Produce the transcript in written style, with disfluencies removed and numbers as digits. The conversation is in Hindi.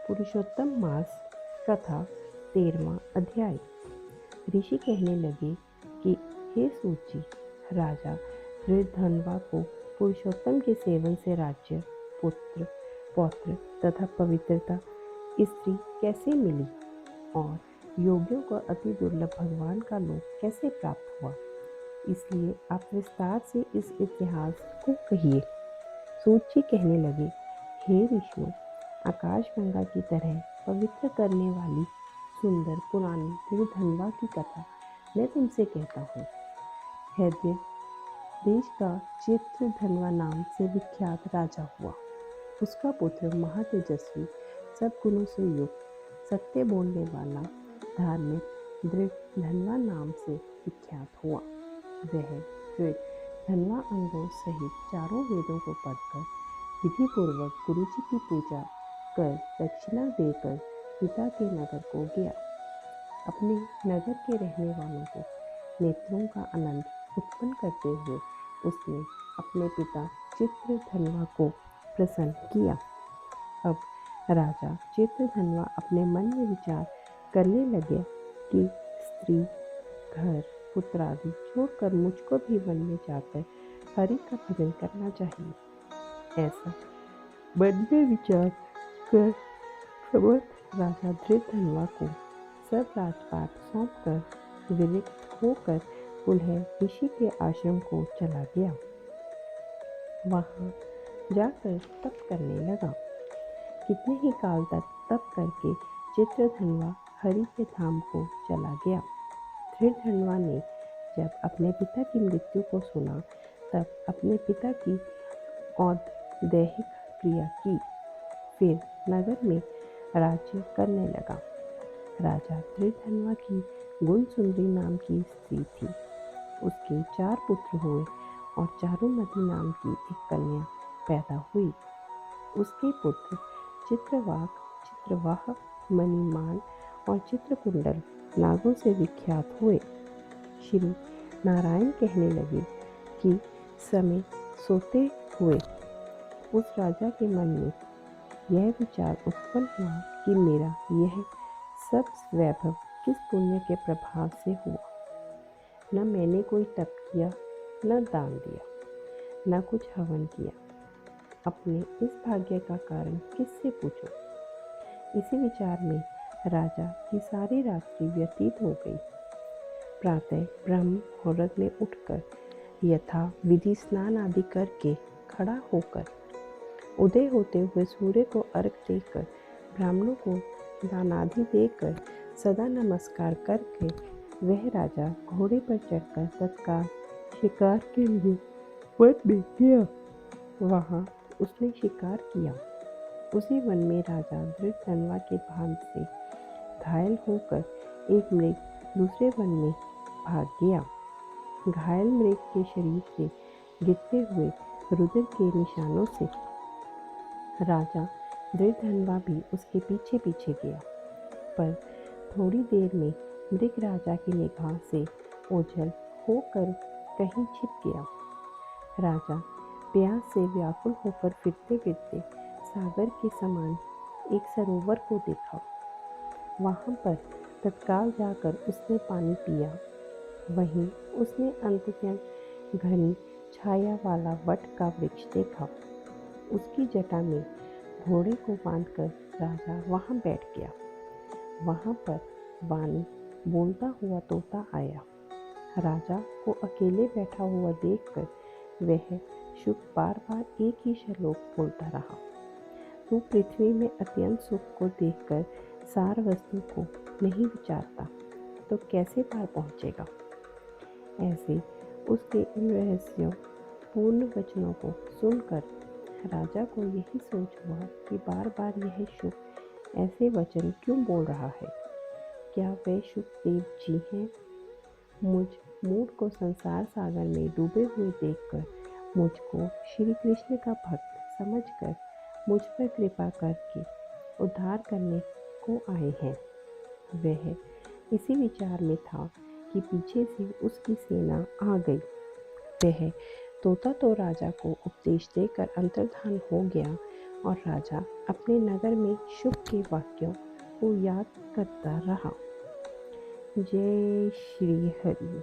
पुरुषोत्तम मास कथा 13वां अध्याय। ऋषि कहने लगे कि हे सूत जी, राजा धृतधनवा को पुरुषोत्तम के सेवन से राज्य, पुत्र, पौत्र तथा पवित्रता स्त्री कैसे मिली और योगियों को अति दुर्लभ भगवान का लोक कैसे प्राप्त हुआ। इसलिए आप विस्तार से इस इतिहास को कहिए। सूत जी कहने लगे, हे ऋषियों, आकाशगंगा की तरह पवित्र करने वाली सुंदर पुरानी त्रिधनवा की कथा मैं तुमसे कहता हूँ। हैदर देश का चित्रधनवा नाम से विख्यात राजा हुआ। उसका पुत्र महातेजस्वी, सब गुणों से युक्त, सत्य बोलने वाला, धार्मिक दृढ़धनवा नाम से विख्यात हुआ। वह दृढ़धनवा अंगों सहित चारों वेदों को पढ़कर विधि पूर्वक गुरु जी की पूजा कर दक्षिणा देकर पिता के नगर को गया। अपने नगर के रहने वालों को नेत्रों का आनंद उत्पन्न करते हुए उसने अपने पिता चित्रधनवा को प्रसन्न किया। अब राजा चित्रधनवा अपने मन में विचार करने लगे कि स्त्री, घर, पुत्र आदि छोड़कर मुझको भी वन में जाकर हरि का भजन करना चाहिए। ऐसा मन में विचार कर समर्थ राजा धृतधनवा को सब राजपाट सौंपकर विरक्त होकर पुनः ऋषि के आश्रम को चला गया। वहां जाकर तप करने लगा। कितने ही काल तक तप करके चित्रधनवा हरि के धाम को चला गया। धृतधनवा ने जब अपने पिता की मृत्यु को सुना तब अपने पिता की औदैहिक क्रिया की, फिर नगर में राज्य करने लगा। राजा धृतधनवा की गुणसुंदरी नाम की स्त्री थी। उसके 4 पुत्र हुए और चारुमती नाम की एक कन्या पैदा हुई। उसके पुत्र चित्रवाक, चित्रवाह, मणिमान और चित्रकुंडल नागों से विख्यात हुए। श्री नारायण कहने लगे कि समय सोते हुए उस राजा के मन में यह विचार उत्पन्न हुआ कि मेरा यह सब वैभव किस पुण्य के प्रभाव से हुआ। न मैंने कोई तप किया, न दान दिया, न कुछ हवन किया। अपने इस भाग्य का कारण किससे पूछूं? इसी विचार में राजा की सारी रात्रि व्यतीत हो गई। प्रातः ब्रह्म मुहूर्त में उठकर यथा विधि स्नान आदि करके खड़ा होकर उदय होते हुए सूर्य को अर्घ देकर ब्राह्मणों को दानादि देकर सदा नमस्कार करके वह राजा घोड़े पर चढ़कर तत्काल शिकार के लिए वन में गया। वहां उसने शिकार किया। उसी वन में राजा धृतधनवा के बाण से घायल होकर एक मृग दूसरे वन में भाग गया। घायल मृग के शरीर से गिरते हुए रुधिर के निशानों से राजा धृतधनवा भी उसके पीछे पीछे गया, पर थोड़ी देर में मृग राजा की निगाह से ओझल होकर कहीं छिप गया। राजा प्यास से व्याकुल होकर फिरते फिरते सागर के समान एक सरोवर को देखा। वहां पर तत्काल जाकर उसने पानी पिया। वहीं उसने अत्यंत घनी छाया वाला वट का वृक्ष देखा। उसकी जटा में घोड़े को बांधकर राजा वहां बैठ गया। वहां पर वाणी बोलता हुआ तोता आया। राजा को अकेले बैठा हुआ देखकर वह शुक बार बार एक ही श्लोक बोलता रहा। तू पृथ्वी में अत्यंत सुख को देखकर सार वस्तु को नहीं विचारता तो कैसे पार पहुँचेगा। ऐसे उसके इन रहस्यों पूर्ण वचनों को सुनकर राजा को यही सोच हुआ कि बार बार यह शुक ऐसे वचन क्यों बोल रहा है। क्या वह शुकदेव जी हैं? मुझ मूड को संसार सागर में डूबे हुए देखकर मुझको श्री कृष्ण का भक्त समझकर मुझ पर कृपा करके उद्धार करने को आए हैं। वह इसी विचार में था कि पीछे से उसकी सेना आ गई। वह तोता तो राजा को उपदेश देकर अंतर्धान हो गया और राजा अपने नगर में शुभ के वाक्यों को याद करता रहा। जय श्री हरि।